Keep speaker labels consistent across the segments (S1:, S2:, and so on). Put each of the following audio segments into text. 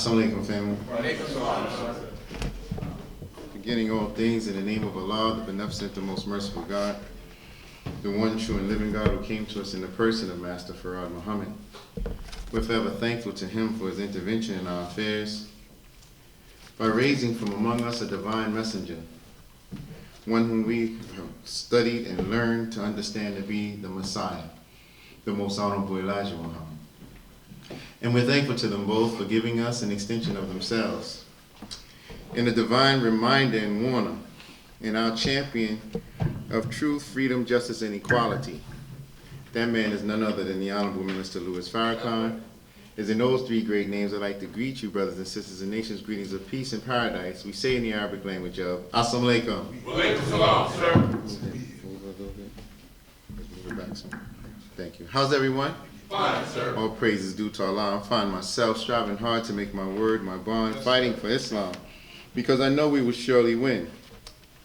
S1: Assalamu alaikum, family. Beginning all things in the name of Allah, the beneficent, the most merciful God, the one true and living God who came to us in the person of Master Farad Muhammad. We're forever thankful to him for his intervention in our affairs by raising from among us a divine messenger, one whom we have studied and learned to understand to be the Messiah, the most honorable Elijah Muhammad. And we're thankful to them both for giving us an extension of themselves in a divine reminder and warner in our champion of truth, freedom, justice, and equality. That man is none other than the Honorable Minister Louis Farrakhan. Is in those three great names, I'd like to greet you, brothers and sisters, and nations, greetings of peace and paradise. We say in the Arabic language of Assalamu alaikum.
S2: Wa alaikum salam, sir.
S1: Move it back some. Thank you. How's everyone?
S2: Fine, sir.
S1: All praises due to Allah. I find myself striving hard to make my word my bond, fighting for Islam, because I know we will surely win.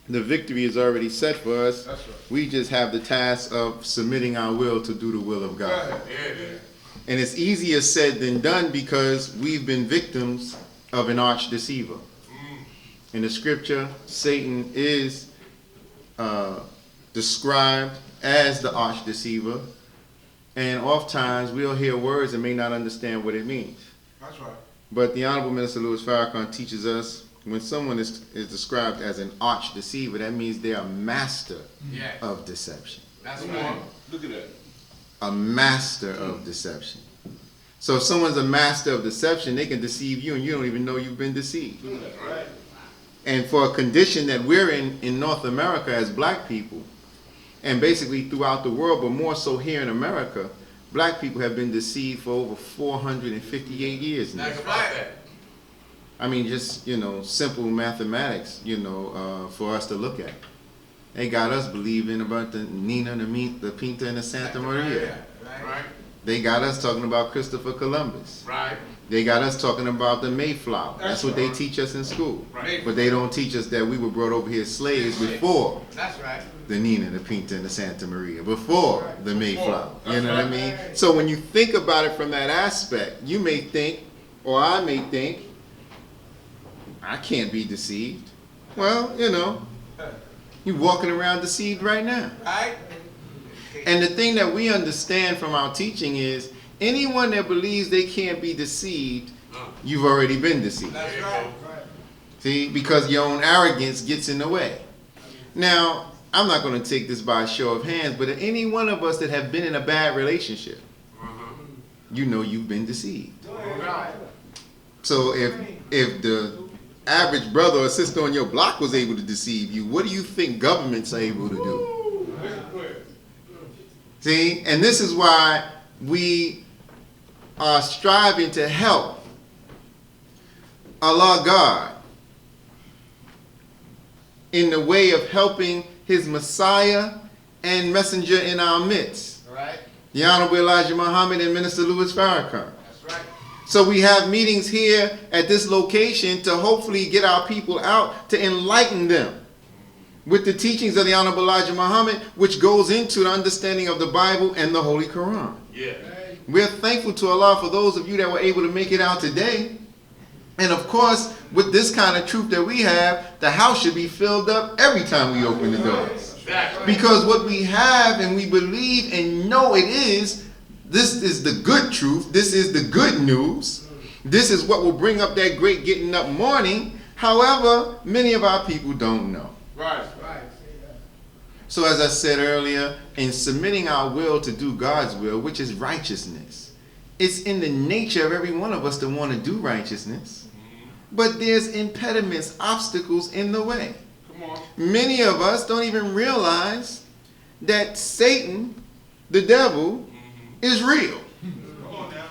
S1: The victory is already set for us.
S2: That's right.
S1: We just have the task of submitting our will to do the will of God.
S2: Yeah.
S1: And it's easier said than done because we've been victims of an arch deceiver. In the scripture, Satan is described as the arch deceiver. And oftentimes we'll hear words and may not understand what it means.
S2: That's right.
S1: But the Honorable Minister Louis Farrakhan teaches us when someone is described as an arch deceiver, that means they're a master of deception.
S2: That's right. Look at that.
S1: A master of deception. So if someone's a master of deception, they can deceive you and you don't even know you've been deceived.
S2: That's right.
S1: And for a condition that we're in North America as black people, and basically throughout the world, but more so here in America, black people have been deceived for over 458 years now.
S2: That's right.
S1: I mean, just, simple mathematics, for us to look at. They got us believing about the Nina, the Pinta, and the Santa Maria.
S2: Right.
S1: They got us talking about Christopher Columbus.
S2: Right.
S1: They got us talking about the Mayflower. That's what they
S2: right.
S1: teach us in school.
S2: Right.
S1: But they don't teach us that we were brought over here as slaves before
S2: That's right.
S1: the Nina, the Pinta, and the Santa Maria, before the Mayflower.
S2: That's
S1: You know what I mean? So when you think about it from that aspect, you may think, or I may think, I can't be deceived. Well, you're walking around deceived right now.
S2: Right.
S1: And the thing that we understand from our teaching is anyone that believes they can't be deceived, you've already been deceived.
S2: That's right.
S1: See, because your own arrogance gets in the way. Now, I'm not going to take this by a show of hands, but any one of us that have been in a bad relationship, you know you've been deceived. So if the average brother or sister on your block was able to deceive you, what do you think governments are able to do? See, and this is why we are striving to help Allah God in the way of helping his Messiah and messenger in our midst.
S2: Right.
S1: The Honorable Elijah Muhammad and Minister Louis Farrakhan.
S2: That's right.
S1: So we have meetings here at this location to hopefully get our people out to enlighten them with the teachings of the Honorable Elijah Muhammad, which goes into the understanding of the Bible and the Holy Quran.
S2: Yeah.
S1: We're thankful to Allah for those of you that were able to make it out today. And of course, with this kind of truth that we have, the house should be filled up every time we open the doors.
S2: Exactly.
S1: Because what we have and we believe and know it is, this is the good truth. This is the good news. This is what will bring up that great getting up morning. However, many of our people don't know.
S2: Right.
S1: So as I said earlier, in submitting our will to do God's will, which is righteousness, it's in the nature of every one of us to want to do righteousness. But there's impediments, obstacles in the way.
S2: Come on.
S1: Many of us don't even realize that Satan, the devil, is real.
S2: Come on now.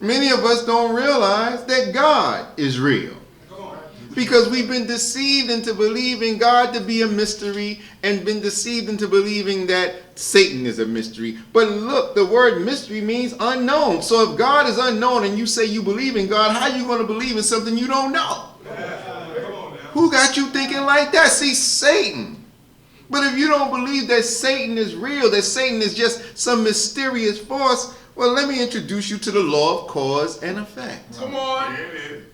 S1: Many of us don't realize that God is real.
S2: Come on.
S1: Because we've been deceived into believing God to be a mystery and been deceived into believing that Satan is a mystery. But look, the word mystery means unknown. So if God is unknown and you say you believe in God, how are you going to believe in something you don't know?
S2: Come on now.
S1: Who got you thinking like that? See, Satan. But if you don't believe that Satan is real, that Satan is just some mysterious force, Well, let me introduce you to the law of cause and effect.
S2: Come on. There it is.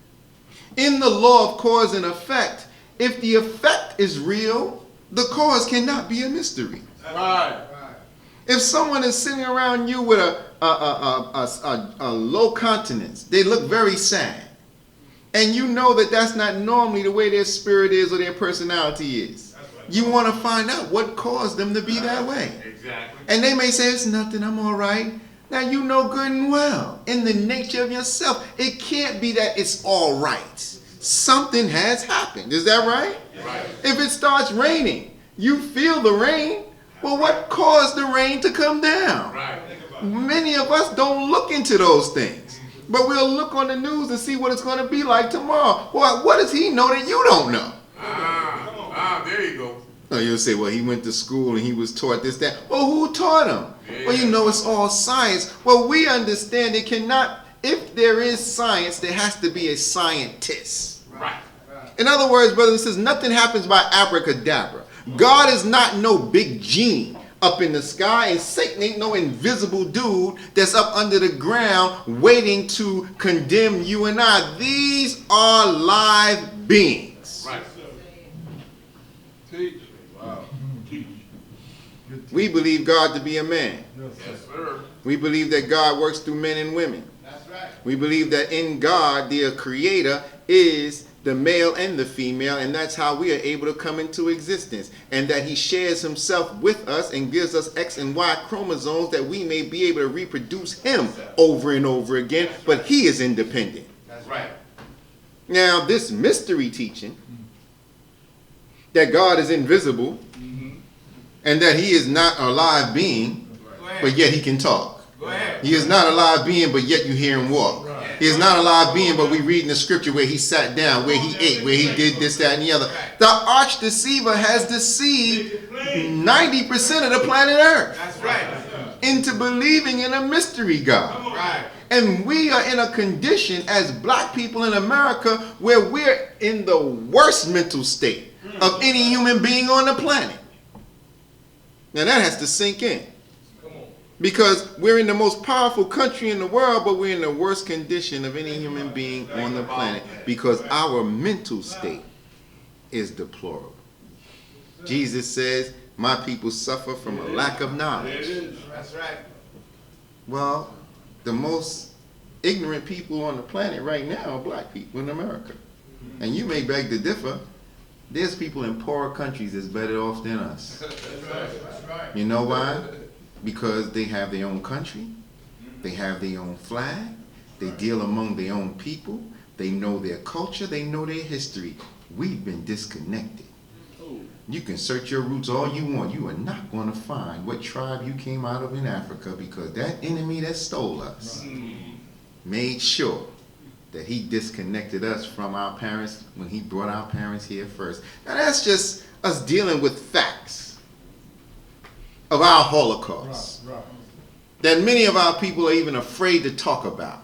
S1: In the law of cause and effect, if the effect is real, the cause cannot be a mystery.
S2: Right.
S1: If someone is sitting around you with a low countenance, they look very sad, and you know that that's not normally the way their spirit is or their personality is. You want to find out what caused them to be that way.
S2: Exactly.
S1: And they may say, it's nothing, I'm all right. Now you know good and well, in the nature of yourself, it can't be that it's all right. Something has happened. Is that right?
S2: Right.
S1: If it starts raining, you feel the rain. Well, what caused the rain to come down?
S2: Right.
S1: Many of us don't look into those things. But we'll look on the news and see what it's going to be like tomorrow. Well, what does he know that you don't know?
S2: There you go.
S1: No, you'll say, well, he went to school and he was taught this, that. Well, who taught him?
S2: Yeah.
S1: Well, you know, it's all science. Well, we understand it cannot, if there is science, there has to be a scientist.
S2: Right.
S1: In other words, brothers and sisters, nothing happens by abracadabra. God is not no big genie up in the sky, and Satan ain't no invisible dude that's up under the ground waiting to condemn you and I. These are live beings.
S2: Right. Teach. Wow. Teach.
S1: We believe God to be a man.
S2: Yes, sir.
S1: We believe that God works through men and women.
S2: That's right.
S1: We believe that in God, the creator is the male and the female, and that's how we are able to come into existence, and that he shares himself with us and gives us X and Y chromosomes that we may be able to reproduce him over and over again, but he is independent.
S2: That's right.
S1: Now, this mystery teaching that God is invisible and that he is not a live being, but yet he can talk.
S2: Go ahead.
S1: He is not a live being, but yet you hear him walk. He is not a live being, but we read in the scripture where he sat down, where he ate, where he did this, that, and the other. The arch deceiver has deceived 90% of the planet Earth
S2: That's right.
S1: into believing in a mystery God.
S2: Right.
S1: And we are in a condition as black people in America where we're in the worst mental state of any human being on the planet. Now that has to sink in. Because we're in the most powerful country in the world, but we're in the worst condition of any human being on the planet because our mental state is deplorable. Jesus says, my people suffer from a lack of knowledge.
S2: That's right.
S1: Well, the most ignorant people on the planet right now are black people in America. And you may beg to differ. There's people in poorer countries that's better off than us. You know why? Because they have their own country, they have their own flag, they deal among their own people, they know their culture, they know their history. We've been disconnected. You can search your roots all you want. You are not going to find what tribe you came out of in Africa because that enemy that stole us made sure that he disconnected us from our parents when he brought our parents here first. Now that's just us dealing with facts of our Holocaust that many of our people are even afraid to talk about.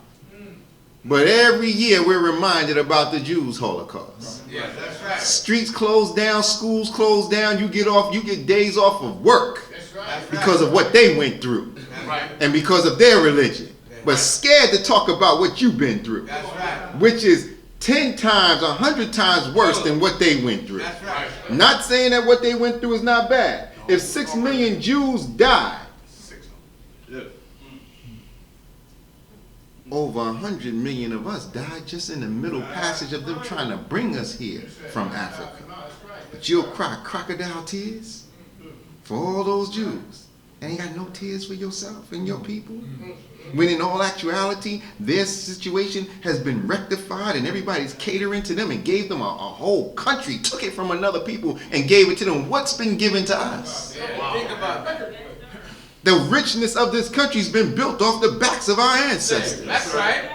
S1: But every year we're reminded about the Jews' Holocaust.
S2: Yeah, that's right.
S1: Streets closed down, schools closed down, you get days off of work because of what they went through
S2: Right.
S1: and because of their religion. But scared to talk about what you've been through,
S2: That's right.
S1: which is 10 times, 100 times worse than what they went through.
S2: That's right.
S1: Not saying that what they went through is not bad. If 6 million Jews died, over 100 million of us died just in the middle passage of them trying to bring us here from Africa. But you'll cry crocodile tears for all those Jews and ain't got no tears for yourself and your people? When in all actuality, their situation has been rectified and everybody's catering to them and gave them a whole country, took it from another people and gave it to them. What's been given to us?
S2: Yeah, think about it.
S1: The richness of this country's been built off the backs of our ancestors.
S2: That's right.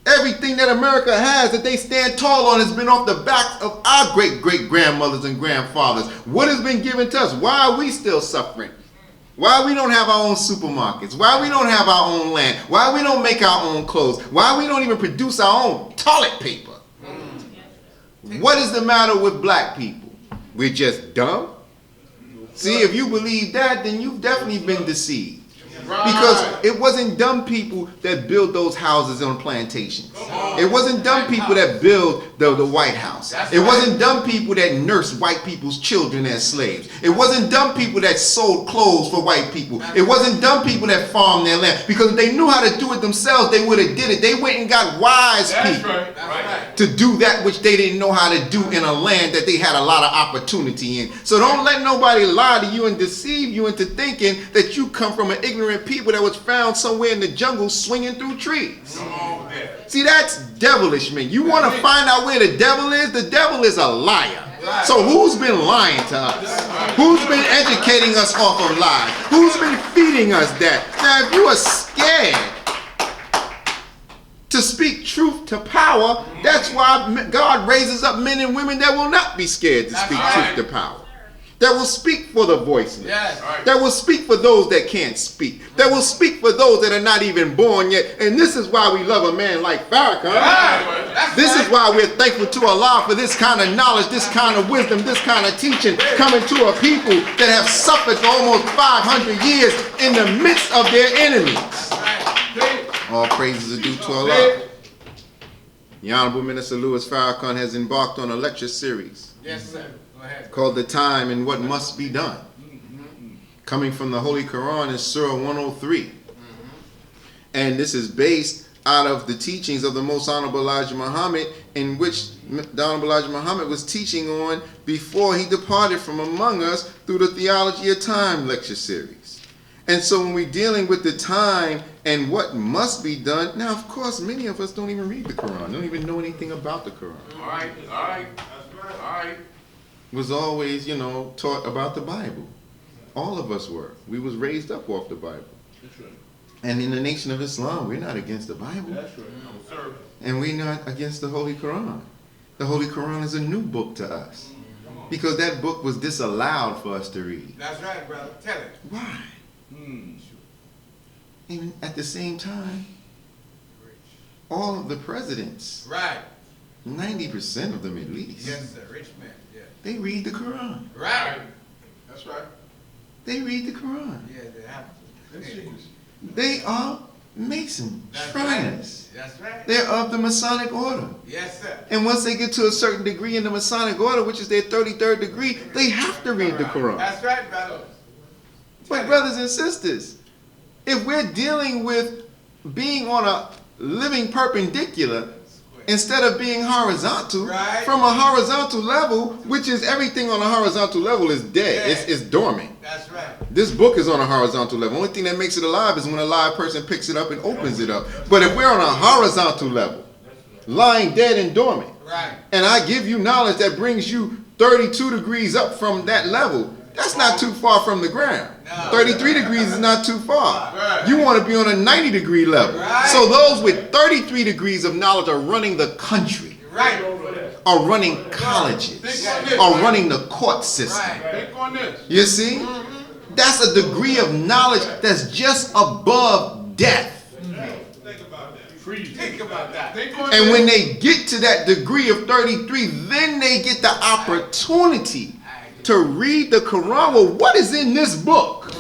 S1: Everything that America has that they stand tall on has been off the backs of our great-great-grandmothers and grandfathers. What has been given to us? Why are we still suffering? Why we don't have our own supermarkets? Why we don't have our own land? Why we don't make our own clothes? Why we don't even produce our own toilet paper? What is the matter with black people? We're just dumb? See, if you believe that, then you've definitely been deceived. Because it wasn't dumb people that built those houses on plantations. It wasn't dumb people that built the White House. It wasn't dumb people that nursed white people's children as slaves. It wasn't dumb people that sold clothes for white people. It wasn't dumb people that farmed their land. Because if they knew how to do it themselves, they would have did it. They went and got wise people to do that which they didn't know how to do in a land that they had a lot of opportunity in. So don't let nobody lie to you and deceive you into thinking that you come from an ignorant people that was found somewhere in the jungle swinging through trees. See, that's devilish, man. You want to find out where the devil is? The devil is a liar. So who's been lying to us? Who's been educating us off of lies? Who's been feeding us that? Now, if you are scared to speak truth to power, that's why God raises up men and women that will not be scared to speak truth to power. That will speak for the voiceless. That will speak for those that can't speak. That will speak for those that are not even born yet. And this is why we love a man like Farrakhan. This is why we're thankful to Allah for this kind of knowledge, this kind of wisdom, this kind of teaching coming to a people that have suffered for almost 500 years in the midst of their enemies. All praises are due to Allah. The Honorable Minister Louis Farrakhan has embarked on a lecture series.
S2: Yes, sir.
S1: Called The Time and What Must Be Done. Coming from the Holy Quran in Surah 103. And this is based out of the teachings of the Most Honorable Elijah Muhammad, in which the Honorable Elijah Muhammad was teaching on before he departed from among us through the Theology of Time lecture series. And so when we're dealing with the time and what must be done, now of course many of us don't even read the Quran, don't even know anything about the Quran.
S2: All right. That's right.
S1: Was always, taught about the Bible. All of us were. We was raised up off the Bible.
S2: That's right.
S1: And in the Nation of Islam, we're not against the Bible.
S2: That's right. No, sir.
S1: And we're not against the Holy Quran. The Holy Quran is a new book to us. Because that book was disallowed for us to read.
S2: That's right, brother. Tell it.
S1: Why? And at the same time, all of the presidents,
S2: Right.
S1: 90% of them at least,
S2: Yes, sir. Rich man. Yeah.
S1: they read the Quran.
S2: Right. That's right.
S1: They read the Quran.
S2: Yeah, they have to.
S1: They are Mason,
S2: That's
S1: Shriners.
S2: right. That's right.
S1: They're of the Masonic order.
S2: Yes, sir.
S1: And once they get to a certain degree in the Masonic order, which is their 33rd degree, they have to read the Quran.
S2: That's right, brother.
S1: But brothers and sisters, if we're dealing with being on a living perpendicular instead of being horizontal,
S2: Right.
S1: from a horizontal level, which is everything on a horizontal level is dead.
S2: Yeah.
S1: It's dormant.
S2: That's right.
S1: This book is on a horizontal level. Only thing that makes it alive is when a live person picks it up and opens it up. But if we're on a horizontal level, lying dead and dormant,
S2: Right.
S1: and I give you knowledge that brings you 32 degrees up from that level, that's not too far from the ground.
S2: No.
S1: 33 degrees is not too far.
S2: Right.
S1: You want to be on a 90-degree level.
S2: Right.
S1: So those with 33 degrees of knowledge are running the country,
S2: Right.
S1: are running colleges, are running the court system.
S2: Right. Think on this.
S1: You see? That's a degree of knowledge that's just above death.
S2: Think about that. Think about that. Think on
S1: And
S2: this.
S1: when they get to that degree of 33, then they get the opportunity to read the Quran. Well, what is in this book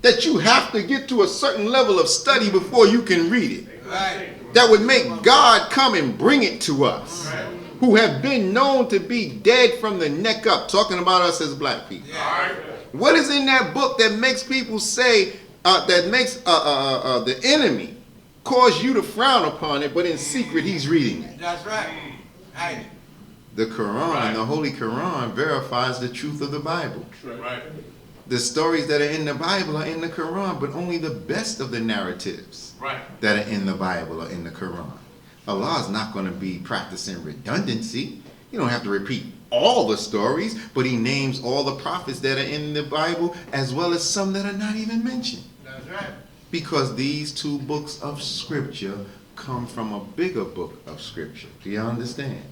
S1: that you have to get to a certain level of study before you can read it?
S2: Right.
S1: That would make God come and bring it to us, who have been known to be dead from the neck up, talking about us as black people.
S2: Yeah.
S1: What is in that book that makes people say, that makes the enemy cause you to frown upon it, but in secret he's reading it?
S2: That's right. Right.
S1: The Quran, the Holy Quran, verifies the truth of the Bible.
S2: Right.
S1: The stories that are in the Bible are in the Quran, but only the best of the narratives that are in the Bible are in the Quran. Allah is not going to be practicing redundancy. You don't have to repeat all the stories, but he names all the prophets that are in the Bible, as well as some that are not even mentioned.
S2: That's right.
S1: Because these two books of Scripture come from a bigger book of Scripture. Do you understand?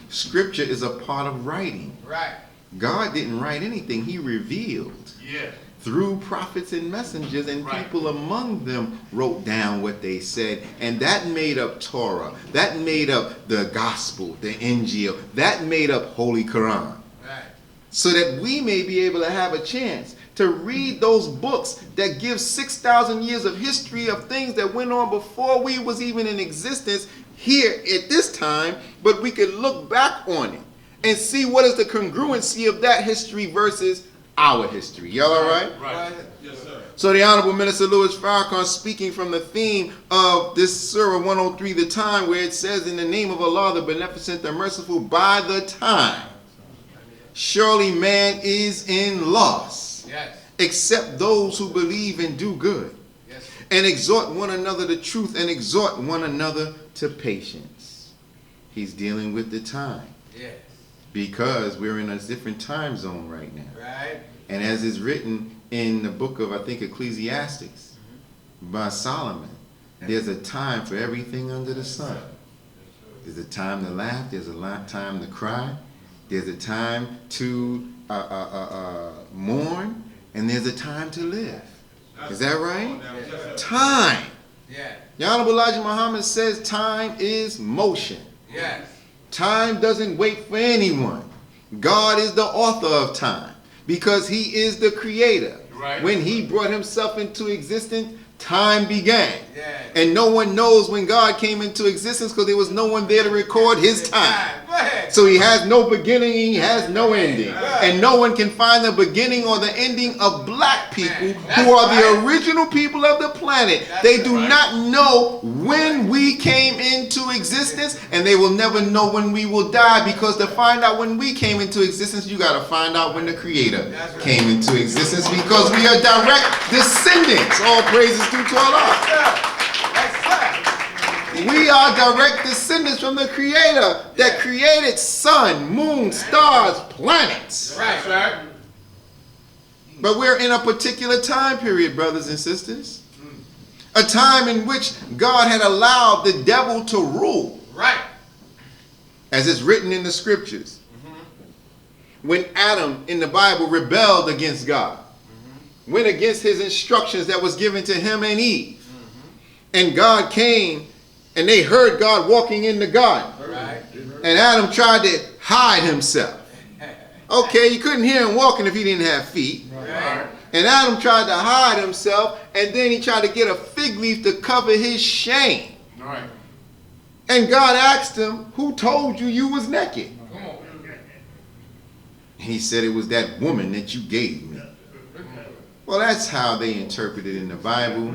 S1: Scripture is a part of writing.
S2: Right.
S1: God didn't write anything. He revealed
S2: Yeah.
S1: through prophets and messengers, and people among them wrote down what they said. And that made up Torah. That made up the Gospel, the Injil. That made up Holy Quran.
S2: Right.
S1: So that we may be able to have a chance to read those books that give 6,000 years of history of things that went on before we was even in existence here at this time, but we could look back on it and see what is the congruency of that history versus our history. Y'all all right?
S2: Right. Yes, sir.
S1: So the Honorable Minister Louis Farrakhan, speaking from the theme of this Surah 103, the time where it says, in the name of Allah, the Beneficent, the Merciful, by the time, surely man is in loss,
S2: Yes.
S1: except those who believe and do good,
S2: Yes.
S1: and exhort one another to truth, and exhort one another to patience. He's dealing with the time.
S2: Yes.
S1: Because we're in a different time zone right now.
S2: Right.
S1: And as is written in the book of, I think, Ecclesiastes by Solomon, there's a time for everything under the sun. There's a time to laugh, there's a time to cry, there's a time to mourn, and there's a time to live. Is that right? Time.
S2: Yes.
S1: The Honorable Elijah Muhammad says time is motion.
S2: Yes.
S1: Time doesn't wait for anyone. God is the author of time because he is the creator.
S2: Right.
S1: When he brought himself into existence, time began.
S2: Yes.
S1: And no one knows when God came into existence because there was no one there to record his time.
S2: Go ahead.
S1: So he has no beginning, he has no ending.
S2: Right.
S1: And no one can find the beginning or the ending of black people
S2: That's
S1: who are
S2: right.
S1: the original people of the planet.
S2: That's
S1: They do
S2: right.
S1: not know when we came into existence, and they will never know when we will die, because to find out when we came into existence, you got to find out when the Creator
S2: That's right.
S1: came into existence, because we are direct descendants. All praises due to Allah.
S2: Yes, sir.
S1: We are direct descendants from the Creator that created sun, moon, stars, planets.
S2: Right, sir.
S1: But we're in a particular time period, brothers and sisters. A time in which God had allowed the devil to rule,
S2: Right.
S1: as it's written in the scriptures. When Adam in the Bible rebelled against God, went against his instructions that was given to him and Eve. And God came and they heard God walking in the garden.
S2: Right.
S1: And Adam tried to hide himself. Okay, you couldn't hear him walking if he didn't have feet.
S2: Right.
S1: And Adam tried to hide himself, and then he tried to get a fig leaf to cover his shame.
S2: Right.
S1: And God asked him, who told you you was naked?
S2: Come on.
S1: And he said, it was that woman that you gave me. Well, that's how they interpret it in the Bible,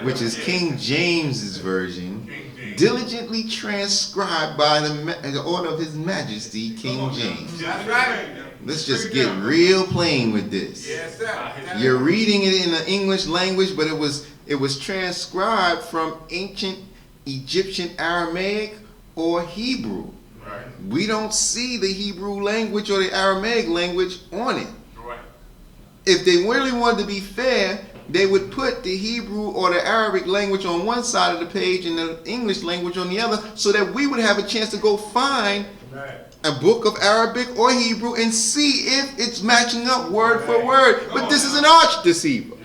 S1: which is King James's version, diligently transcribed by the order of His Majesty, King James.
S2: That's right.
S1: Let's just get real plain with this.
S2: Yes, sir.
S1: You're reading it in the English language, but it was transcribed from ancient Egyptian Aramaic or Hebrew.
S2: Right.
S1: We don't see the Hebrew language or the Aramaic language on it.
S2: Right.
S1: If they really wanted to be fair, they would put the Hebrew or the Arabic language on one side of the page and the English language on the other, so that we would have a chance to go find a book of Arabic or Hebrew and see if it's matching up word for word. But this is an arch deceiver.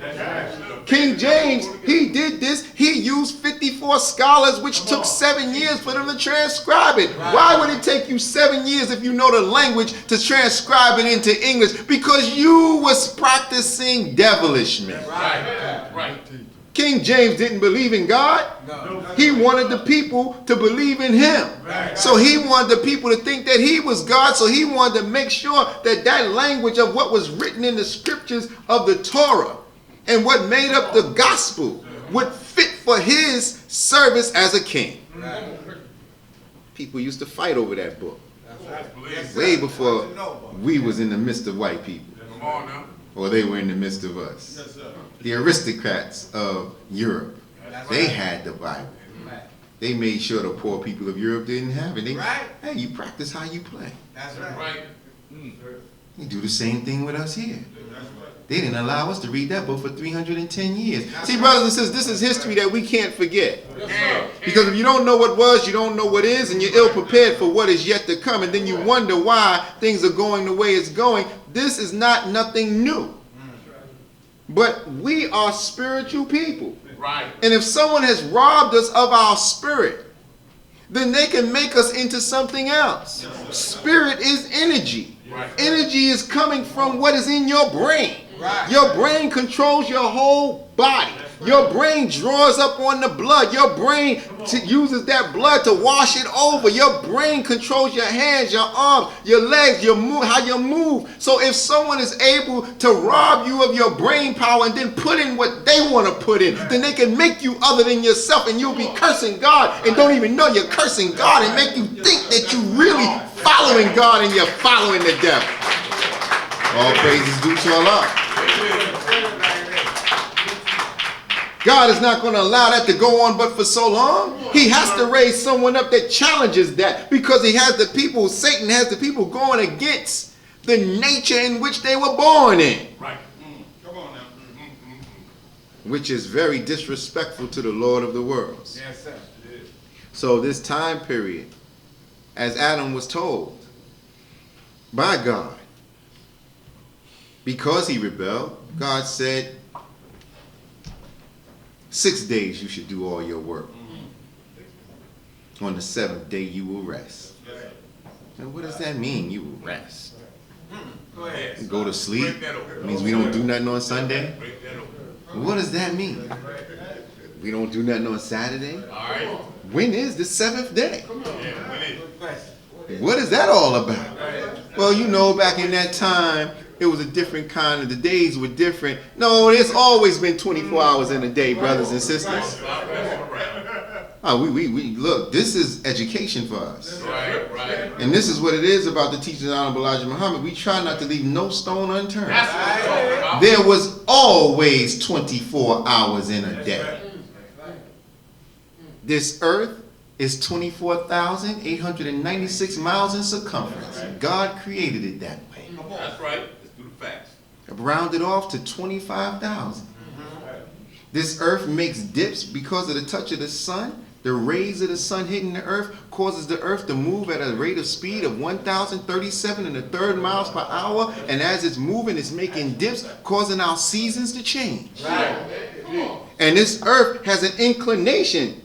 S1: King James, he did this. He used 54 scholars, which took 7 years for them to transcribe it. Why would it take you 7 years if you know the language to transcribe it into English? Because you was practicing devilishment.
S2: Right. Right.
S1: King James didn't believe in God.
S2: No.
S1: He wanted the people to believe in him. So he wanted the people to think that he was God. So he wanted to make sure that that language of what was written in the scriptures of the Torah and what made up the gospel would fit for his service as a king. People used to fight over that book way before we was in the midst of white people,
S2: Come on now.
S1: or they were in the midst of us.
S2: Yes, sir.
S1: The aristocrats of Europe, they had the Bible. They made sure the poor people of Europe didn't have it. They, hey, you practice how you play.
S2: That's right.
S1: You do the same thing with us here. They didn't allow us to read that book for 310 years. See, brothers and sisters, this is history that we can't forget. Because if you don't know what was, you don't know what is, and you're ill prepared for what is yet to come, and then you wonder why things are going the way it's going. This is not nothing new. But we are spiritual people.
S2: Right.
S1: And if someone has robbed us of our spirit, then they can make us into something else. Spirit is energy. Energy is coming from what is in your brain. Your brain controls your whole body. Your brain draws up on the blood. Your brain uses that blood to wash it over. Your brain controls your hands, your arms, your legs, how you move. So if someone is able to rob you of your brain power and then put in what they want to put in, then they can make you other than yourself, and you'll be cursing God and don't even know you're cursing God, and make you think that you're really following God and you're following the devil. All praises due to Allah. God is not going to allow that to go on but for so long. He has to raise someone up that challenges that, because he has the people, Satan has the people going against the nature in which they were born in.
S2: Right. Come on now.
S1: Which is very disrespectful to the Lord of the worlds.
S2: Yes, sir.
S1: So this time period, as Adam was told by God, because he rebelled, God said, 6 days you should do all your work. On the 7th day you will rest. And what does that mean, you will rest?
S2: Go ahead.
S1: Go to sleep? Means we don't do nothing on Sunday? What does that mean? We don't do nothing on Saturday? When is the 7th day? What is that all about? Well, you know, back in that time, it was a different kind of, the days were different. No, it's always been 24 hours in a day, brothers and sisters. We look, this is education for us. And this is what it is about the teachings of Honorable Elijah Muhammad. We try not to leave no stone unturned. There was always 24 hours in a day. This earth is 24,896 miles in circumference. God created it that way.
S2: That's right. Let's do the facts.
S1: Rounded off to 25,000. This earth makes dips because of the touch of the sun. The rays of the sun hitting the earth causes the earth to move at a rate of speed of 1,037 1/3 miles per hour. And as it's moving, it's making dips, causing our seasons to change. And this earth has an inclination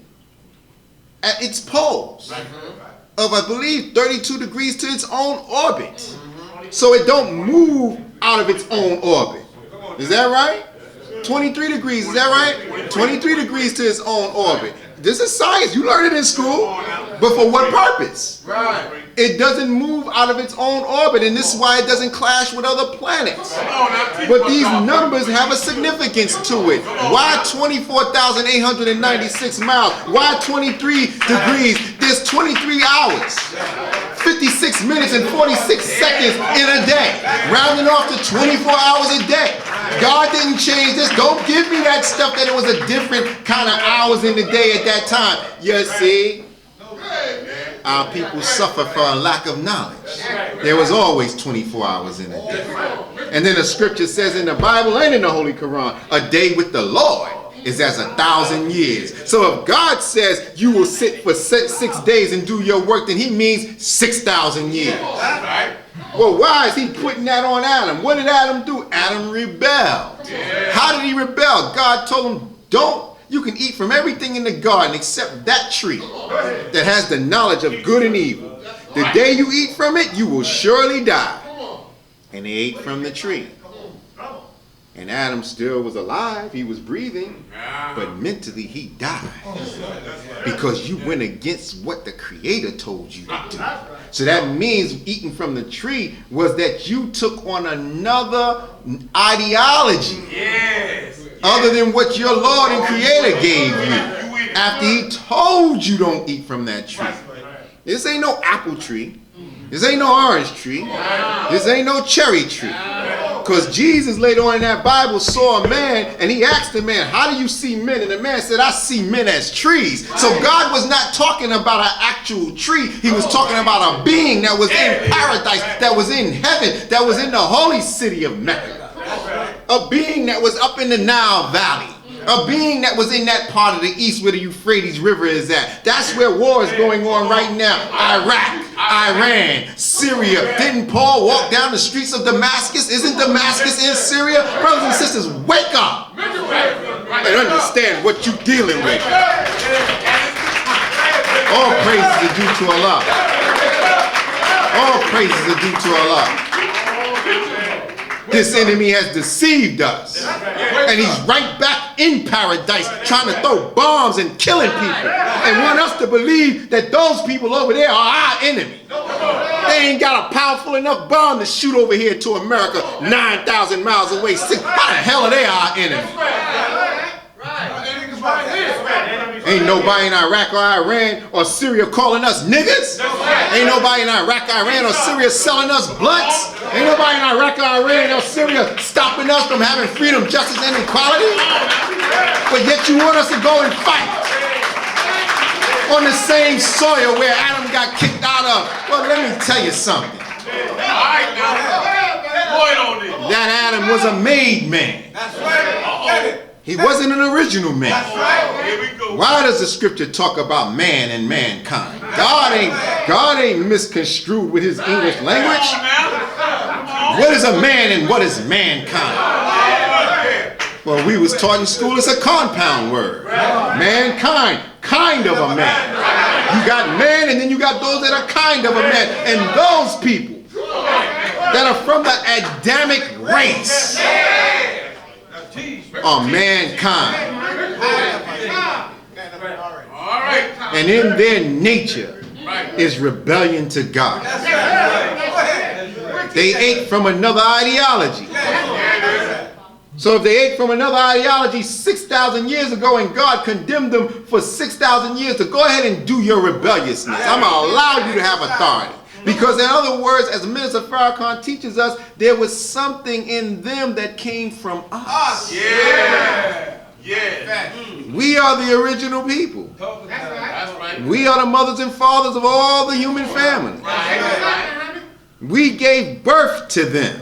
S1: at its poles of, I believe, 32 degrees to its own orbit. So it don't move out of its own orbit. Is that right? 23 degrees, is that right? 23 degrees to its own orbit. This is science. You learned it in school. But for what purpose? It doesn't move out of its own orbit, and this is why it doesn't clash with other planets. But these numbers have a significance to it. Why 24,896 miles? Why 23 degrees? There's 23 hours, 56 minutes and 46 seconds in a day, rounding off to 24 hours a day. God didn't change this. Don't give me that stuff that it was a different kind of hours in the day at that time. You see, our people suffer for a lack of knowledge. There was always 24 hours in a day. And then the scripture says in the Bible and in the Holy Quran, a day with the Lord is as 1,000 years. So if God says you will sit for 6 days and do your work, then he means 6,000 years. Well, why is he putting that on Adam? What did Adam do? Adam rebelled. How did he rebel? God told him, you can eat from everything in the garden except that tree that has the knowledge of good and evil. The day you eat from it, you will surely die. And they ate from the tree. And Adam still was alive. He was breathing. But mentally he died. Because you went against what the Creator told you to do. So that means eating from the tree was that you took on another ideology. Other than what your Lord and Creator gave you. After he told you don't eat from that tree. This ain't no apple tree. This ain't no orange tree. This ain't no cherry tree. Because Jesus later on in that Bible saw a man and he asked the man, how do you see men? And the man said, I see men as trees. So God was not talking about an actual tree. He was talking about a being that was in paradise, that was in heaven, that was in the holy city of Mecca. A being that was up in the Nile Valley. A being that was in that part of the east where the Euphrates River is at. That's where war is going on right now. Iraq, Iran, Syria. Didn't Paul walk down the streets of Damascus? Isn't Damascus in Syria? Brothers and sisters, wake up and understand what you're dealing with. All praises are due to Allah. All praises are due to Allah. This enemy has deceived us. And he's right back in paradise trying to throw bombs and killing people. And want us to believe that those people over there are our enemy. They ain't got a powerful enough bomb to shoot over here to America 9,000 miles away. How the hell are they our enemy? Ain't nobody in Iraq or Iran or Syria calling us niggas. Ain't nobody in Iraq, Iran or Syria selling us blunts. Ain't nobody in Iraq or Iran or Syria stopping us from having freedom, justice, and equality. But yet you want us to go and fight on the same soil where Adam got kicked out of. Well, let me tell you something. That Adam was a made man. He wasn't an original man. Why does the scripture talk about man and mankind? God ain't misconstrued with his English language. What is a man and what is mankind? Well, we was taught in school it's a compound word. Mankind, kind of a man. You got man and then you got those that are kind of a man. And those people that are from the Adamic race are mankind. And in their nature is rebellion to God. They ate from another ideology. So if they ate from another ideology 6,000 years ago and God condemned them for 6,000 years to go ahead and do your rebelliousness, I'm going to allow you to have authority. Because in other words, as Minister Farrakhan teaches us, there was something in them that came from us. We are the original people. We are the mothers and fathers of all the human family. We gave birth to them.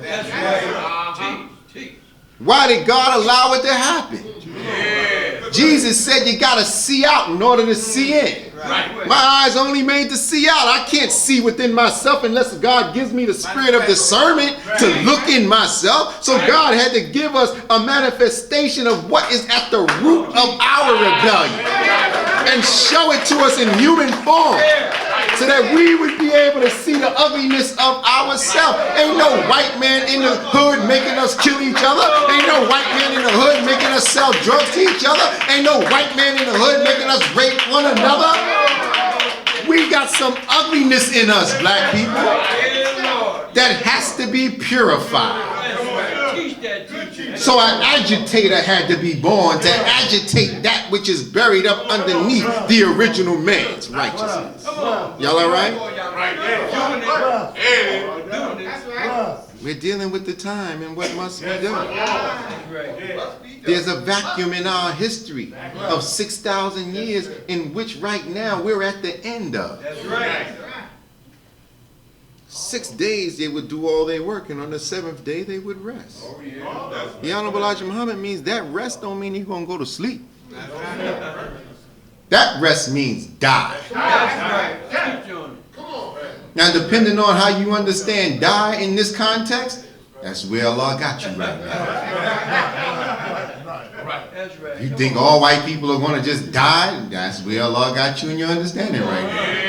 S1: Why did God allow it to happen? Jesus said you got to see out in order to see in. My eyes only made to see out. I can't see within myself unless God gives me the spirit of discernment to look in myself. So God had to give us a manifestation of what is at the root of our rebellion and show it to us in human form so that we would be able to see the ugliness of ourselves. Ain't no white man in the hood making us kill each other. Ain't no white man in the hood making us sell drugs to each other. Ain't no white man in the hood making us rape one another. We got some ugliness in us, black people, that has to be purified. So an agitator had to be born to agitate that which is buried up underneath the original man's righteousness. Y'all all right? We're dealing with the time and what must be done. There's a vacuum in our history of 6,000 years in which right now we're at the end of. 6 days they would do all their work, and on the 7th day they would rest. The Honorable Elijah Muhammad means that rest don't mean he's going to go to sleep. That rest means die. Now, depending on how you understand die in this context, that's where Allah got you right now. You think all white people are going to just die? That's where Allah got you in your understanding right now.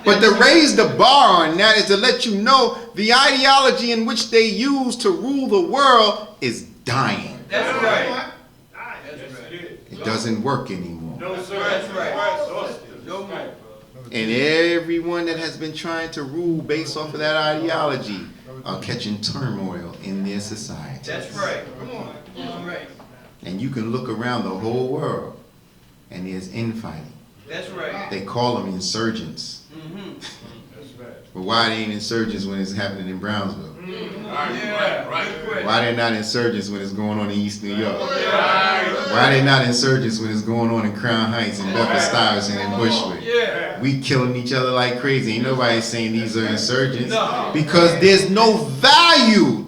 S1: But to raise the bar on that is to let you know the ideology in which they use to rule the world is dying.
S3: That's right.
S1: It doesn't work anymore.
S3: No, sir. That's right. No more.
S1: And everyone that has been trying to rule based off of that ideology are catching turmoil in their society.
S3: That's right. Come on. That's right.
S1: And you can look around the whole world and there's infighting.
S3: That's right.
S1: They call them insurgents. But why they ain't insurgents when it's happening in Brownsville? Why they not insurgents when it's going on in East New York? Why they not insurgents when it's going on in Crown Heights and Bedford-Stuyvesant and Bushwick? We killing each other like crazy. Ain't nobody saying these are insurgents because there's no value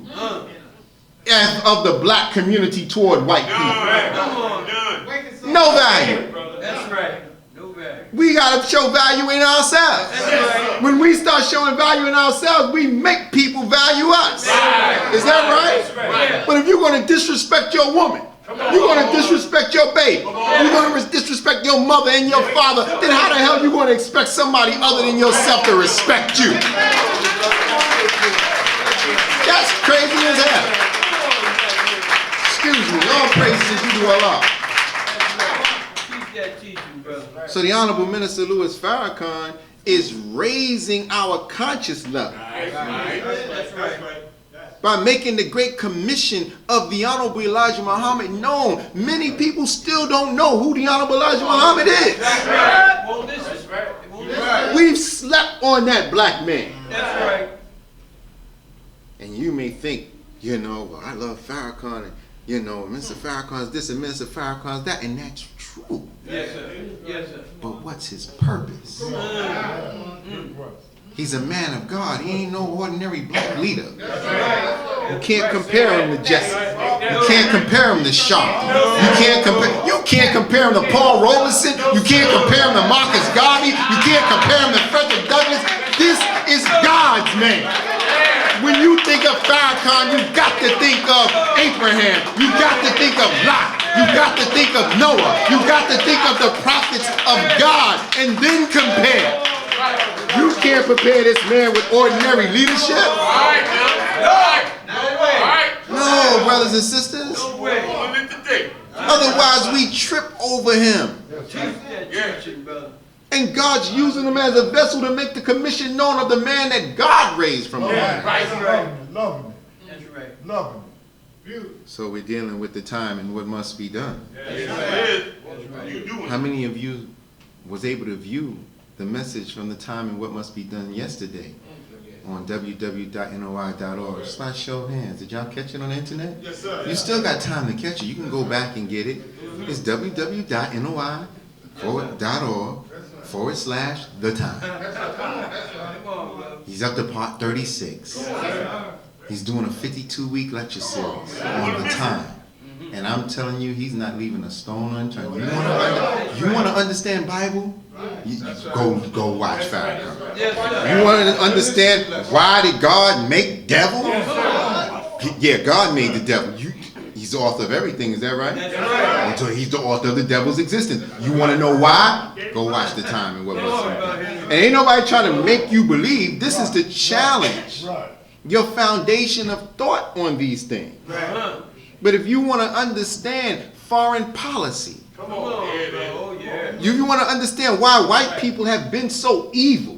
S1: of the black community toward white people. No value.
S3: That's right.
S1: We got to show value in ourselves. When we start showing value in ourselves, we make people value us. Is that right? But if you're going to disrespect your woman, you're going to disrespect your baby, you're going to disrespect your mother and your father, then how the hell are you going to expect somebody other than yourself to respect you? That's crazy as hell. Excuse me. All praises you do Allah.
S3: Keep that teaching, brother.
S1: So the Honorable Minister Louis Farrakhan is raising our conscious level
S3: That's right.
S1: by making the great commission of the Honorable Elijah Muhammad known. Many people still don't know who the Honorable Elijah Muhammad is.
S3: That's right. Well, listen. Well, listen.
S1: We've slept on that black man.
S3: That's right.
S1: And you may think, well, I love Farrakhan, and, Mr. Farrakhan's this and Mr. Farrakhan's that, and that's true.
S3: Yes, sir. Yes, sir.
S1: But what's his purpose? He's a man of God. He ain't no ordinary black leader. You can't compare him to Jesse. You can't compare him to Shaw. You can't compare him to Paul Robeson. You can't compare him to Marcus Garvey. You can't compare him to Frederick Douglass. This is God's man. When you think of Farrakhan, you got to think of Abraham. You got to think of Lot. You got to think of Noah. You got to think of the prophets of God and then compare. You can't compare this man with ordinary leadership. No, brothers and sisters. Otherwise, we trip over him. And God's using him as a vessel to make the commission known of the man that God raised from the dead.
S4: Loving it.
S3: That's right.
S4: Loving it.
S1: So we're dealing with the time and what must be done. How many of you was able to view the message from the time and what must be done yesterday on www.noi.org/show of hands? Did y'all catch it on the internet?
S2: Yes, sir.
S1: You still got time to catch it. You can go back and get it. It's www.noi.org/the time. He's up to part 36. He's doing a 52-week lecture series on the time. And I'm telling you, he's not leaving a stone unturned. You want to understand Bible? Go watch Farrakhan. You want to understand why did God make devil? Yeah, God made the devil. He's the author of everything, is that right?
S3: That's right.
S1: So he's the author of the devil's existence. You want to know why? Go watch the time and what was said. And ain't nobody trying to make you believe. This is the challenge. Your foundation of thought on these things. But if you want to understand foreign policy,
S3: Come on, bro. Oh, yeah.
S1: you want to understand why white people have been so evil,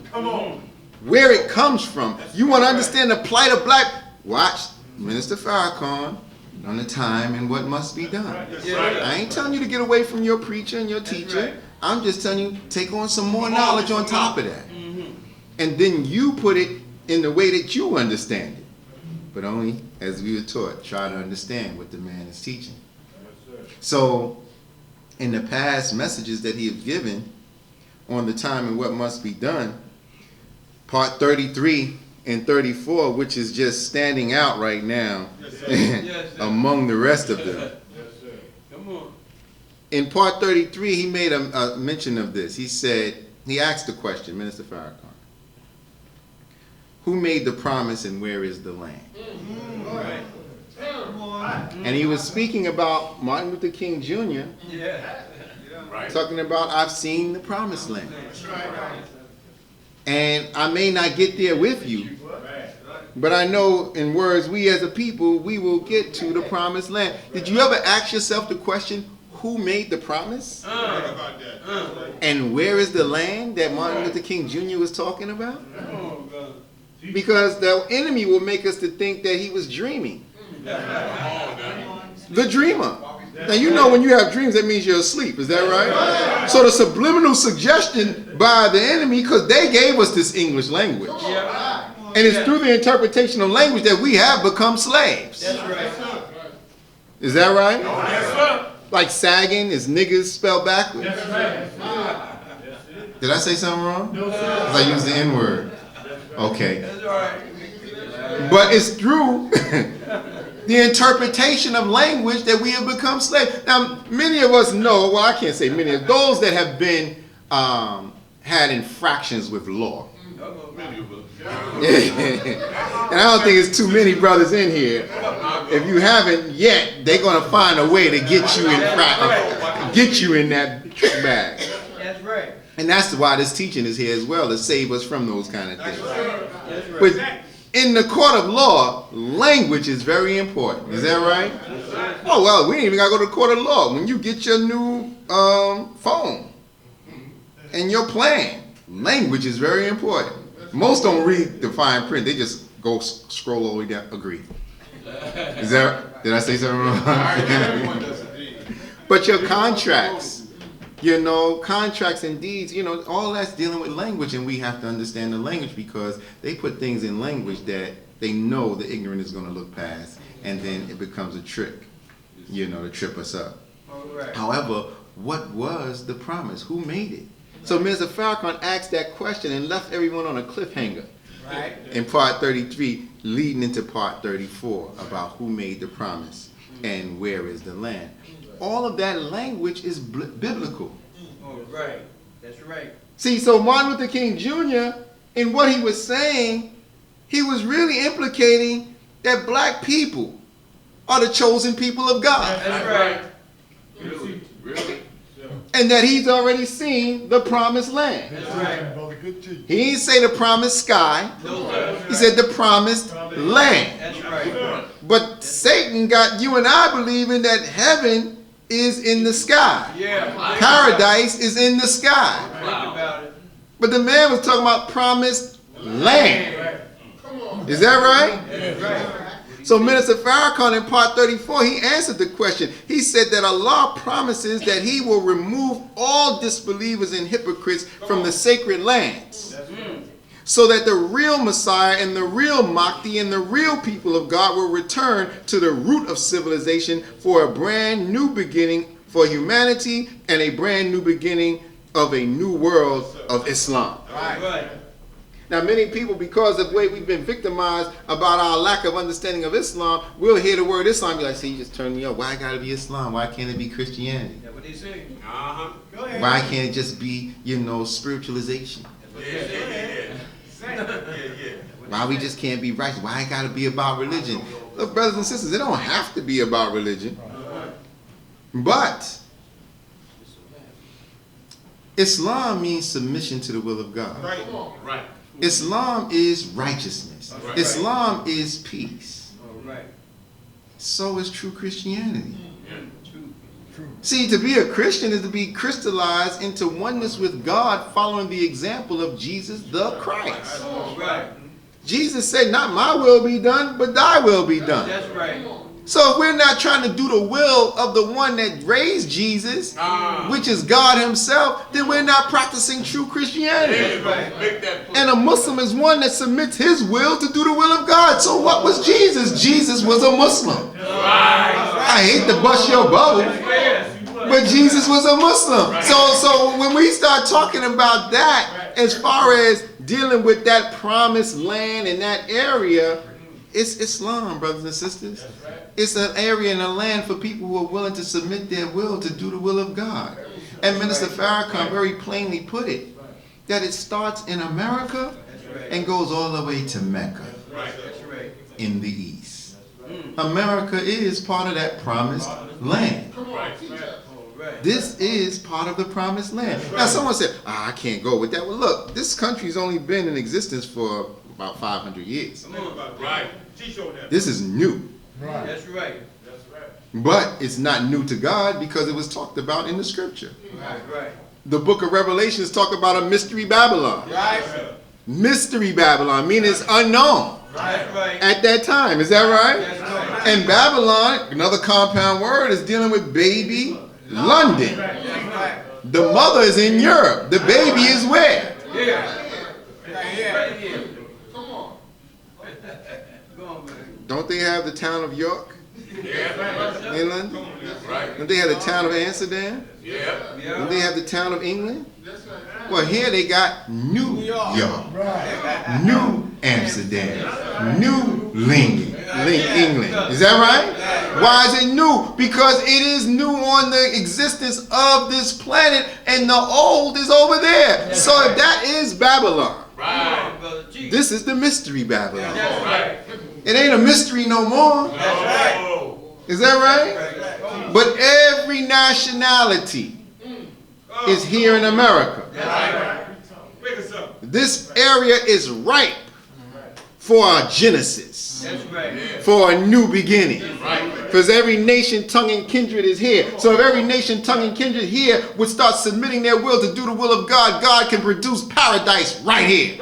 S1: where it comes from, you want to understand the plight of black, watch Minister Farrakhan on the time and what must be done. I ain't telling you to get away from your preacher and your teacher. I'm just telling you, take on some more knowledge on top of that. And then you put it in the way that you understand it. But only, as we were taught, try to understand what the man is teaching. So, in the past messages that he has given on the time and what must be done, part 33 and 34, which is just standing out right now among the rest of them.
S3: Come on.
S1: In part 33, he made a mention of this. He said, he asked the question, Minister Farrakhan, who made the promise and where is the land?
S3: Right.
S1: And he was speaking about Martin Luther King Jr., talking about, I've seen the promised land. And I may not get there with you, but I know in words, we as a people, we will get to the promised land. Did you ever ask yourself the question, who made the promise? And where is the land that Martin Luther King Jr. was talking about? Because the enemy will make us to think that he was dreaming. The dreamer. Now you know when you have dreams, that means you're asleep. Is that right? So the subliminal suggestion by the enemy, because they gave us this English language. And it's through the interpretation of language that we have become slaves.
S3: That's right.
S1: Is that right? Like sagging is niggas spelled backwards. Did I say something wrong? No, sir. I used the N-word. Okay.
S3: That's right.
S1: But it's through the interpretation of language that we have become slaves. Now, many of us know, well, I can't say many of those that have been, had infractions with law. And I don't think it's too many brothers in here. If you haven't yet, they're going to find a way to get you in that bag.
S3: That's right.
S1: And that's why this teaching is here as well, to save us from those kind of things.
S3: That's right.
S1: But in the court of law, language is very important. Is that right? Oh, well, we ain't even got to go to the court of law. When you get your new phone and your plan, language is very important. Most don't read the fine print. They just go scroll all the way down. Agree. Is that, did I say something wrong? But your contracts, you know, contracts and deeds, you know, all that's dealing with language, and we have to understand the language because they put things in language that they know the ignorant is going to look past, and then it becomes a trick, you know, to trip us up.
S3: Right.
S1: However, what was the promise? Who made it? So Mr. Farrakhan asked that question and left everyone on a cliffhanger.
S3: Right.
S1: In part 33, leading into part 34 about who made the promise and where is the land. All of that language is biblical.
S3: Oh, right. That's right.
S1: See, so Martin Luther King Jr., in what he was saying, he was really implicating that black people are the chosen people of God.
S3: That's right.
S2: Really? Really?
S1: And that he's already seen the promised land.
S3: That's right.
S4: Brother, good teaching.
S1: He didn't say the promised sky.
S3: No, sir.
S1: He said the promised land.
S3: That's right.
S1: But Satan got you and I believing that heaven is in the sky.
S3: Yeah.
S1: Paradise is in the sky.
S3: Think about it.
S1: But the man was talking about promised land. Is that right?
S3: That's right.
S1: So Minister Farrakhan in part 34, he answered the question. He said that Allah promises that he will remove all disbelievers and hypocrites from the sacred lands, so that the real Messiah and the real Mahdi and the real people of God will return to the root of civilization for a brand new beginning for humanity and a brand new beginning of a new world of Islam.
S3: Right.
S1: Now, many people, because of the way we've been victimized about our lack of understanding of Islam, we'll hear the word Islam and be like, see, you just turned me up. Why it gotta be Islam? Why can't it be Christianity?
S3: That's what they say.
S2: Uh-huh.
S3: Go ahead.
S1: Why can't it just be, you know, spiritualization?
S2: Yeah.
S1: Why we just can't be righteous? Why it gotta be about religion? Look, brothers and sisters, it don't have to be about religion. But Islam means submission to the will of God.
S2: Right.
S1: Islam is righteousness.
S2: Right.
S1: Islam is peace.
S3: Oh, right.
S1: So is true Christianity.
S3: True.
S1: See, to be a Christian is to be crystallized into oneness with God, following the example of Jesus the Christ.
S3: Oh, right.
S1: Jesus said, not my will be done, but thy will be done.
S3: That's right.
S1: So if we're not trying to do the will of the one that raised Jesus, which is God himself, then we're not practicing true Christianity.
S2: Make that point.
S1: And a Muslim is one that submits his will to do the will of God. So what was Jesus? Jesus was a Muslim. I hate to bust your bubble, but Jesus was a Muslim. So when we start talking about that, as far as dealing with that promised land in that area, it's Islam, brothers and sisters. It's an area and a land for people who are willing to submit their will to do the will of God. And Minister Farrakhan very plainly put it, that it starts in America and goes all the way to Mecca in the east. America is part of that promised land. This is part of the promised land. Now someone said, I can't go with that. Well look, this country's only been in existence for about 500 years.
S2: Right.
S1: This is new.
S4: Right.
S3: That's right.
S1: But it's not new to God because it was talked about in the scripture.
S3: Right.
S1: The book of Revelations talk about a mystery Babylon.
S3: Right.
S1: Mystery Babylon, meaning it's unknown
S3: That's right.
S1: at that time. Is that right?
S3: That's right.
S1: And Babylon, another compound word, is dealing with baby London.
S3: That's right.
S1: The mother is in Europe. The baby is where?
S3: Yeah. Right here. Come on. Go on, man.
S1: Don't they have the town of York in London?
S2: Right.
S1: Don't they have the town of Amsterdam?
S2: Yeah.
S1: Don't they have the town of England? Well, here they got New York, New Amsterdam, New England. Is that right? Why is it new? Because it is new on the existence of this planet, and the old is over there. So if that is Babylon,
S2: Right.
S1: this is the mystery Babylon.
S3: That's right.
S1: It ain't a mystery no more.
S3: That's right.
S2: Oh.
S1: Is that right? But every nationality is here in America.
S2: Right. Wake us up.
S1: This area is ripe for our Genesis.
S3: That's right.
S1: For a new beginning. Because every nation, tongue, and kindred is here. So if every nation, tongue, and kindred here would start submitting their will to do the will of God, God can produce paradise right here.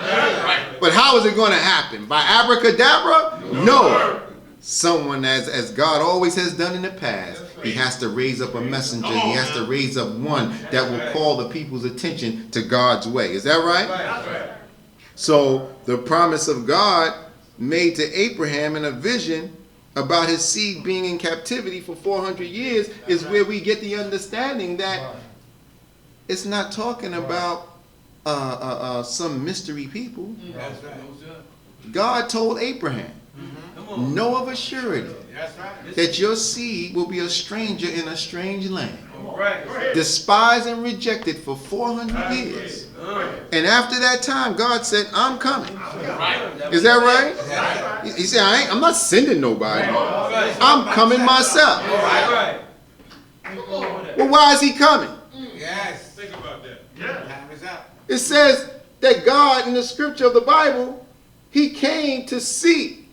S1: But how is it going to happen? By abracadabra? No. Someone, as God always has done in the past, he has to raise up a messenger. He has to raise up one that will call the people's attention to God's way. Is that right? So the promise of God made to Abraham in a vision about his seed being in captivity for 400 years is where we get the understanding that it's not talking about some mystery people. God told Abraham, know of a surety that your seed will be a stranger in a strange land, despised and rejected for 400 years. And after that time, God said, I'm coming. Is that right? He said, I'm not sending nobody. I'm coming myself. Well, why is he coming?
S3: Yes.
S2: Think about that.
S3: Time is up.
S1: It says that God in the scripture of the Bible, he came to see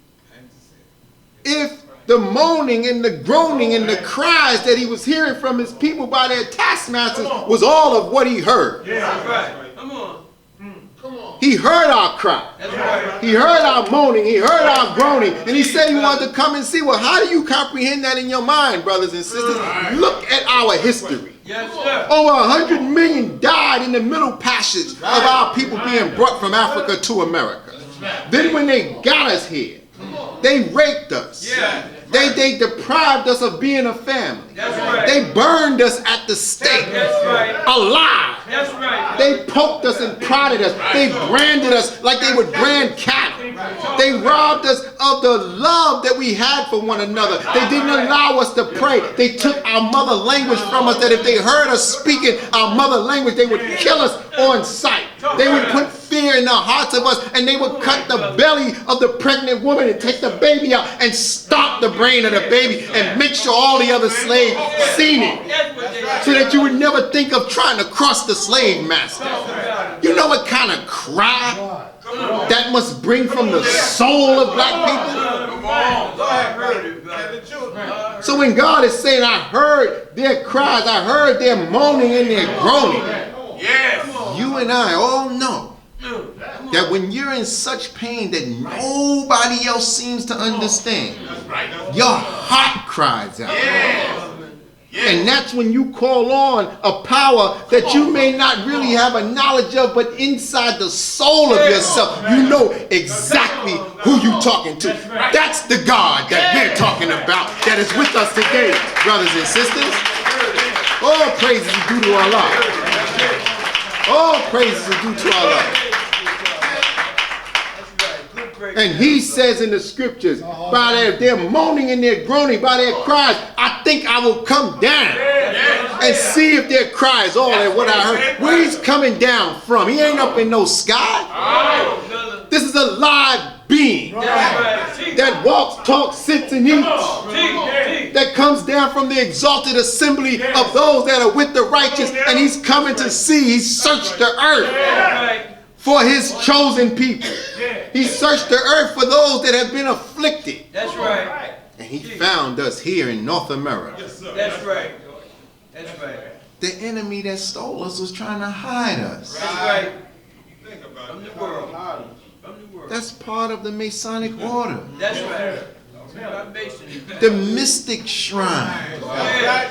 S1: if the moaning and the groaning and the cries that he was hearing from his people by their taskmasters was all of what he heard.
S3: That's right. Come on.
S1: He heard our cry.
S3: That's right.
S1: He heard our moaning. He heard our groaning. And he said he wanted to come and see. Well, how do you comprehend that in your mind, brothers and sisters? Look at our history.
S3: Yes, sir.
S1: Over 100 million died in the middle passage of our people being brought from Africa to America. Then when they got us here, they raped us.
S3: Yeah.
S1: They deprived us of being a family.
S3: That's right.
S1: They burned us at the stake.
S3: That's right.
S1: Alive.
S3: That's right.
S1: They poked us and prodded us. They branded us like they would brand cattle. They robbed us of the love that we had for one another. They didn't allow us to pray. They took our mother language from us, that if they heard us speaking our mother language, they would kill us on sight. They would put fear in the hearts of us, and they would cut the belly of the pregnant woman and take the baby out and stomp the brain of the baby and make sure all the other slaves seen it, so that you would never think of trying to cross the slave master. You know what kind of cry that must bring from the soul of black people? So when God is saying, I heard their cries, I heard their moaning and their groaning, you and I all know that when you're in such pain that nobody else seems to understand, your heart cries out. And that's when you call on a power that you may not really have a knowledge of, but inside the soul of yourself, you know exactly who you're talking to. That's the God that we're talking about, that is with us today, brothers and sisters. All praises are due to Allah. All praises are due to Allah. And he says in the scriptures, by their moaning and their groaning, by their cries, I think I will come down and see if their cries all that what I heard. Where he's coming down from? He ain't up in no sky. This is a live being that walks, talks, sits, and eats. That comes down from the exalted assembly of those that are with the righteous, and he's coming to see. He searched the earth for his chosen people. He searched the earth for those that have been afflicted.
S3: That's right.
S1: And he found us here in North America.
S3: That's right. That's right.
S1: The enemy that stole us was trying to hide us.
S3: That's right.
S2: Think about
S3: From
S2: it.
S3: the world. From the world.
S1: That's part of the Masonic order.
S3: That's right. Masonry.
S1: The mystic shrine.
S3: Yeah.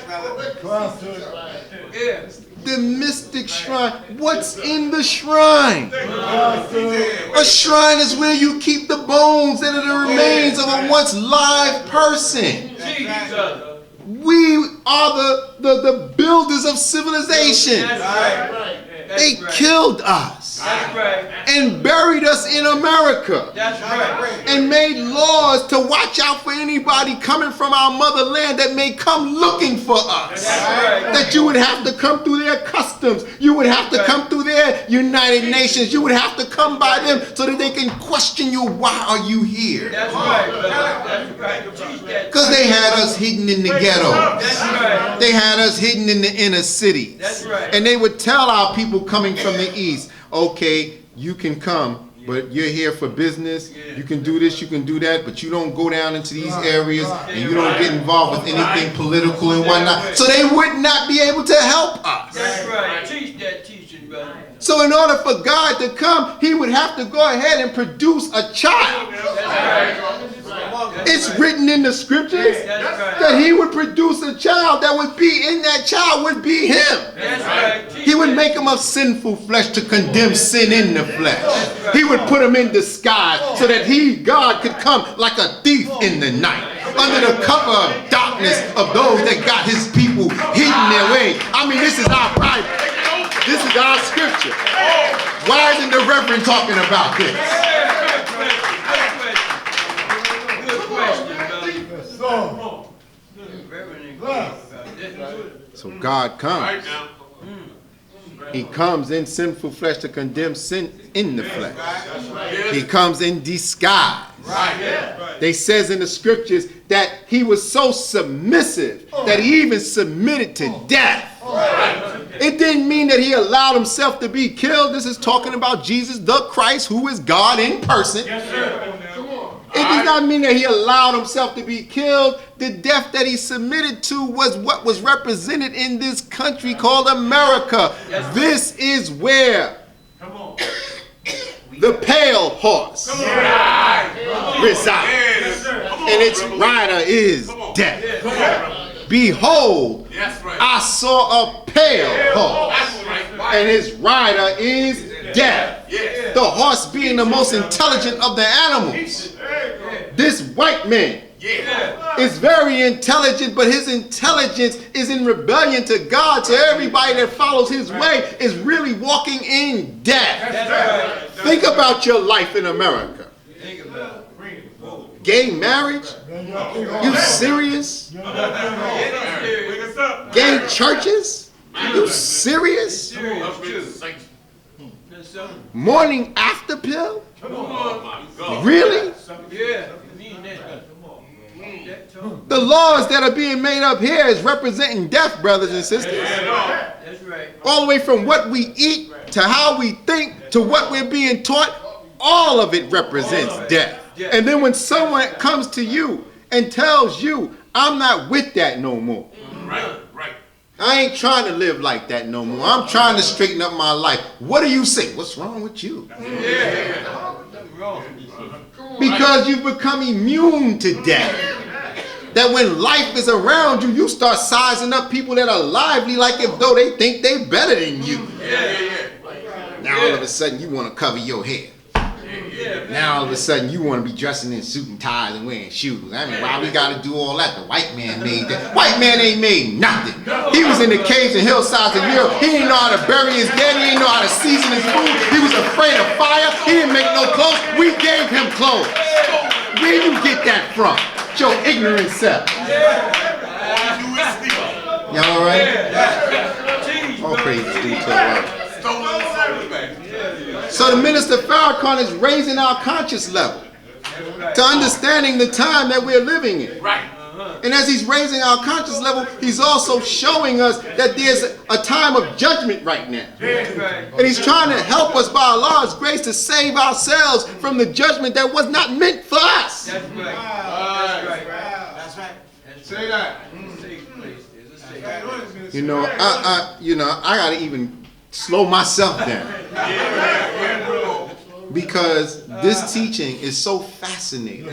S1: The mystic shrine. What's in the shrine? A shrine is where you keep the bones that are the remains of a once live person.
S3: Jesus.
S1: We are the builders of civilization.
S3: That's right.
S1: They killed us
S3: That's right.
S1: and buried us in America.
S3: That's right.
S1: And made laws to watch out for anybody coming from our motherland that may come looking for us.
S3: That's right.
S1: That you would have to come through their customs. You would have to come through their United Nations. You would have to come by them so that they can question you. Why are you here?
S3: That's right, brother. That's right. Teach that.
S1: Because they had us hidden in the ghettos.
S3: That's right.
S1: They had us hidden in the inner cities.
S3: That's right.
S1: And they would tell our people coming from the east, okay, you can come but you're here for business. You can do this, you can do that, but you don't go down into these areas and you don't get involved with anything political and whatnot. So they would not be able to help us.
S3: That's right. Teach that teaching, brother.
S1: So in order for God to come, he would have to go ahead and produce a child. It's written in the scriptures that he would produce a child that would be in that child would be him. He would make him of sinful flesh to condemn sin in the flesh. He would put him in disguise so that God could come like a thief in the night under the cover of darkness of those that got his people hidden their way. I mean, this is our Bible. This is our scripture. Why isn't the Reverend talking about this? So God comes. He comes in sinful flesh to condemn sin in the flesh. He comes in disguise. They says in the scriptures that he was so submissive that he even submitted to death. It didn't mean that he allowed himself to be killed. This is talking about Jesus the Christ, who is God in person. It does not mean that he allowed himself to be killed. The death that he submitted to was what was represented in this country called America. This is where the pale horse resides, and its rider is death. Behold, I saw a pale horse, and his rider is death. The horse being the most intelligent of the animals. This white man is very intelligent, but his intelligence is in rebellion to God. So everybody that follows his way is really walking in death. Think about your life in America. Gay marriage? You serious? Gay churches? You serious? Morning after pill? Really? The laws that are being made up here is representing death, brothers and sisters. All the way from what we eat to how we think to what we're being taught, all of it represents death. And then when someone comes to you and tells you, I'm not with that no more. I ain't trying to live like that no more. I'm trying to straighten up my life. What do you say? What's wrong with you? Because you've become immune to death. That when life is around you, you start sizing up people that are lively like if though they think they better than you. Now all of a sudden you want to cover your head. Now all of a sudden you want to be dressing in suit and ties and wearing shoes. I mean, why we got to do all that? The white man made that. White man ain't made nothing. He was in the caves and hillsides of Europe. He didn't know how to bury his dead. He didn't know how to season his food. He was afraid of fire. He didn't make no clothes. We gave him clothes. Where you get that from? Your ignorant self. Y'all all right? All praise to the So the minister Farrakhan is raising our conscious level to understanding the time that we're living in. And as he's raising our conscious level, he's also showing us that there's a time of judgment right now. And he's trying to help us by Allah's grace to save ourselves from the judgment that was not meant for us.
S3: That's right. That's right.
S2: Say that.
S1: You know, I gotta even slow myself down. Because this teaching is so fascinating.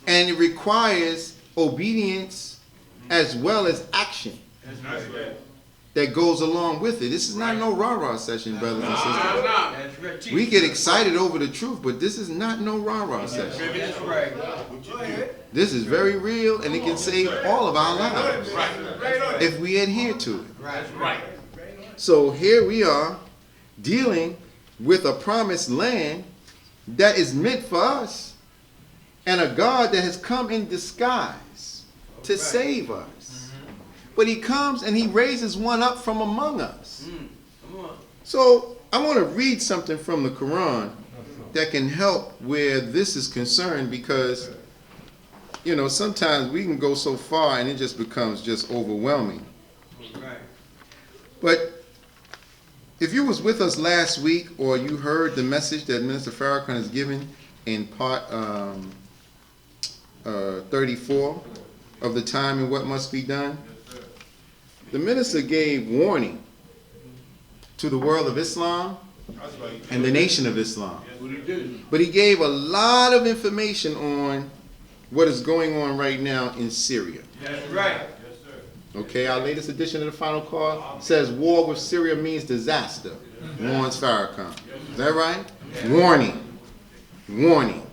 S1: And it requires obedience as well as action that goes along with it. This is not no rah-rah session, brothers and sisters. We get excited over the truth, but this is not no rah-rah session. This is very real, and it can save all of our lives if we adhere to it. So here we are dealing with a promised land that is meant for us, and a God that has come in disguise to save us. But he comes and he raises one up from among us. So I want to read something from the Quran that can help where this is concerned, because you know, sometimes we can go so far and it just becomes just overwhelming. But If you was with us last week, or you heard the message that Minister Farrakhan has given in part 34 of the time and what must be done, the minister gave warning to the world of Islam and the nation of Islam. But he gave a lot of information on what is going on right now in Syria.
S3: That's right.
S1: Okay, our latest edition of the Final Call says war with Syria means disaster, warns Farrakhan. Is that right? Warning. Warning.